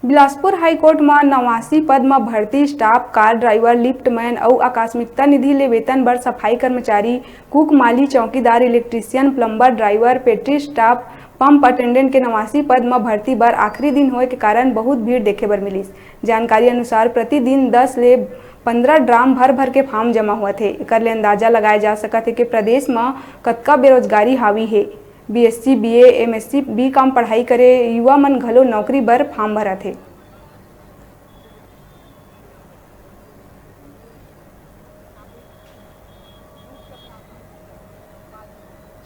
Bilaspur high court में 89 पद में भर्ती स्टाफ कार ड्राइवर लिफ्टमैन और आकस्मिकता निधि ले वेतन बर सफाई कर्मचारी कुक माली चौकीदार electrician plumber driver petri staff pump attendant के 89 पद में भर्ती बर आखिरी दिन होए के कारण बहुत भीड़ देखे बर मिलिस। जानकारी अनुसार प्रतिदिन 10 ले 15 ड्राम भर भर के फॉर्म जमा हुआ थे। एकर ले अंदाजा लगाया जा सकत है कि प्रदेश में कतका बेरोजगारी हावी है। बीएससी बीए एमएससी बीकॉम पढ़ाई करे युवा मन घलो नौकरी बर फॉर्म भरा थे।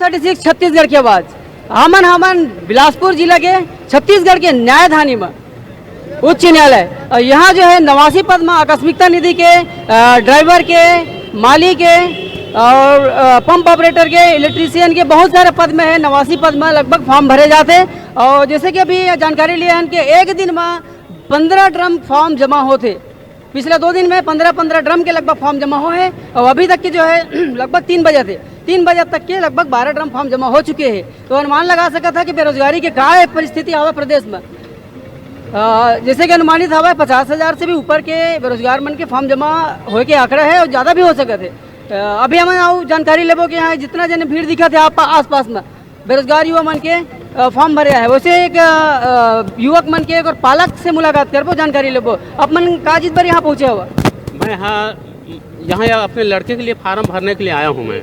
छत्तीसगढ़ के बाद हमन बिलासपुर जिला के छत्तीसगढ़ के न्यायधानी में उच्च न्यायालय और यहाँ जो है 89 पद में आकस्मिकता निधि के ड्राइवर के माली के और पंप ऑपरेटर के इलेक्ट्रीशियन के बहुत सारे पद में है। 89 पद में लगभग फॉर्म भरे जाते और जैसे कि अभी जानकारी लिए हैं कि एक दिन में 15 ड्रम फॉर्म जमा होते। पिछले 2 दिन में 15 ड्रम के लगभग फॉर्म जमा हुए हैं और अभी तक के जो है लगभग 3 बजे थे 3 बजे तक के लगभग 12 ड्रम फॉर्म जमा हो चुके हैं। तो अनुमान लगा सका था कि बेरोजगारी के क्या परिस्थिति हवा प्रदेश में। जैसे कि अनुमानित हवा 50,000 से भी ऊपर के बेरोजगार मन के फॉर्म जमा हो के आंकड़ा है और ज़्यादा भी हो सके थे। अभी हमें जानकारी लेबो कि यहाँ जितना जन भीड़ दिखा थे आप आस पास में बेरोजगार युवा मन के फॉर्म भरे है। वैसे एक युवक मन के और पालक से मुलाकात करबो जानकारी लेबो। अब मन काजित पर यहाँ पहुँचे हुआ मैं यहाँ अपने लड़के के लिए फार्म भरने के लिए आया हूँ। मैं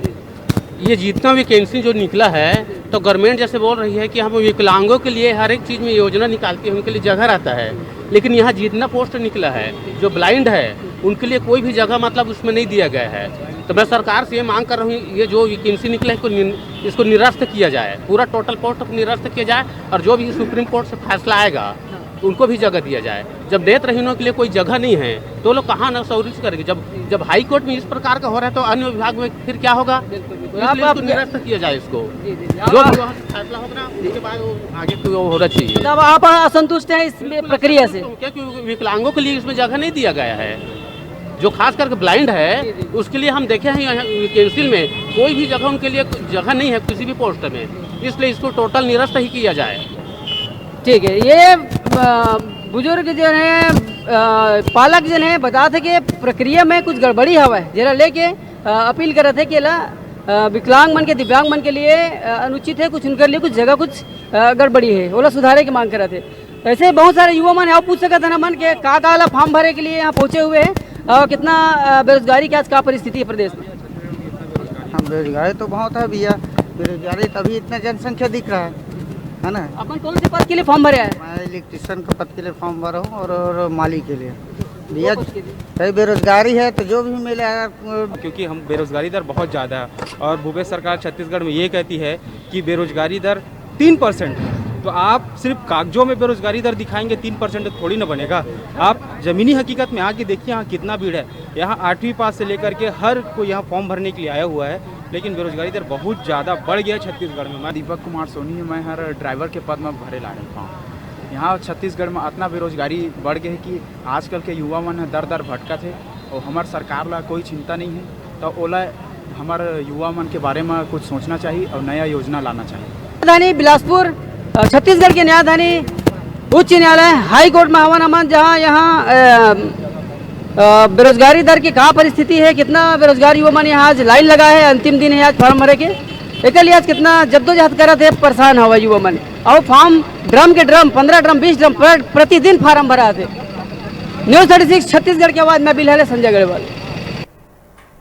ये जितना वैकेंसी जो निकला है तो गवर्नमेंट जैसे बोल रही है कि हम विकलांगों के लिए हर एक चीज़ में योजना निकालती है, उनके लिए जगह रहता है। लेकिन यहाँ जितना पोस्ट निकला है जो ब्लाइंड है उनके लिए कोई भी जगह मतलब उसमें नहीं दिया गया है। तो मैं सरकार से ये मांग कर रहा हूँ ये जो वैकेंसी निकला है इसको निरस्त किया जाए, पूरा टोटल पोस्ट को निरस्त किया जाए और जो भी सुप्रीम कोर्ट से फैसला आएगा तो उनको भी जगह दिया जाए। जब देत रहीनों के लिए कोई जगह नहीं है तो लोग कहाँ न सौरिश करेंगे। जब हाई कोर्ट में इस प्रकार का हो रहा है तो अन्य विभाग में फिर क्या होगा। इसको निरस्त किया जाए, इसको जो फैसला होगा ना उसके बाद आगे तो होना चाहिए। तब आप असंतुष्ट हैं इस प्रक्रिया से? क्योंकि विकलांगों के लिए इसमें जगह नहीं दिया गया है। जो खास करके ब्लाइंड है उसके लिए हम देखे हैं वैकेंसी में कोई भी जगह उनके लिए जगह नहीं है किसी भी पोस्ट में, इसलिए इसको टोटल निरस्त ही किया जाए। ठीक है। ये बुजुर्ग जो है पालक जो है बता थे कि प्रक्रिया में कुछ गड़बड़ी हवा है, जरा लेके अपील कर रहे थे कि विकलांग मन के दिव्यांग मन के लिए अनुचित है, कुछ उनके लिए कुछ जगह कुछ गड़बड़ी है, ओला सुधारे की मांग कर रहे थे। ऐसे बहुत सारे युवा मन है पूछ सकते थे ना मन के का फॉर्म भरे के लिए यहाँ पहुँचे हुए हैं और कितना बेरोजगारी की आज क्या परिस्थिति है प्रदेश में? हम बेरोजगारी तो बहुत है भैया, बेरोजगारी तभी इतना जनसंख्या दिख रहा है ना। अपन कौन से पद के लिए फॉर्म भरे हैं? मैं इलेक्ट्रीशियन के पद के लिए फॉर्म भरा हूँ और माली के लिए। भैया कई बेरोजगारी है तो जो भी मिले क्योंकि हम बेरोजगारी दर बहुत ज़्यादा है और भूपेश सरकार छत्तीसगढ़ में ये कहती है कि बेरोजगारी दर 3% है। तो आप सिर्फ कागजों में बेरोजगारी दर दिखाएंगे 3% थोड़ी ना बनेगा। आप ज़मीनी हकीकत में आके देखिए यहाँ कितना भीड़ है। यहाँ 8वीं पास से लेकर के हर कोई यहाँ फॉर्म भरने के लिए आया हुआ है, लेकिन बेरोजगारी दर बहुत ज़्यादा बढ़ गया छत्तीसगढ़ में। मैं दीपक कुमार सोनी है, मैं हर ड्राइवर के पद में भरे ला रहा हूँ। यहाँ छत्तीसगढ़ में इतना बेरोजगारी बढ़ गई है कि आजकल के युवा मन दर दर भटका थे और हमारे सरकार ला कोई चिंता नहीं है। तो ओला हमारे युवा मन के बारे में कुछ सोचना चाहिए और नया योजना लाना चाहिए। न्यायधानी बिलासपुर छत्तीसगढ़ के न्यायधानी उच्च न्यायालय हाई कोर्ट में हवन जहाँ यहाँ बेरोजगारी दर की क्या परिस्थिति है, कितना बेरोजगार युवा मन यहाँ आज लाइन लगा है, अंतिम दिन है आज फॉर्म भरे के। एक लिए आज कितना जद्दोजहद करत है, परेशान हुआ युवा मन और फॉर्म ड्रम के ड्रम 15 ड्रम 20 ड्रम प्रतिदिन फार्म भरा थे। न्यूज़ 36 छत्तीसगढ़ के बाद मैं बिलहले संजय अग्रवाल।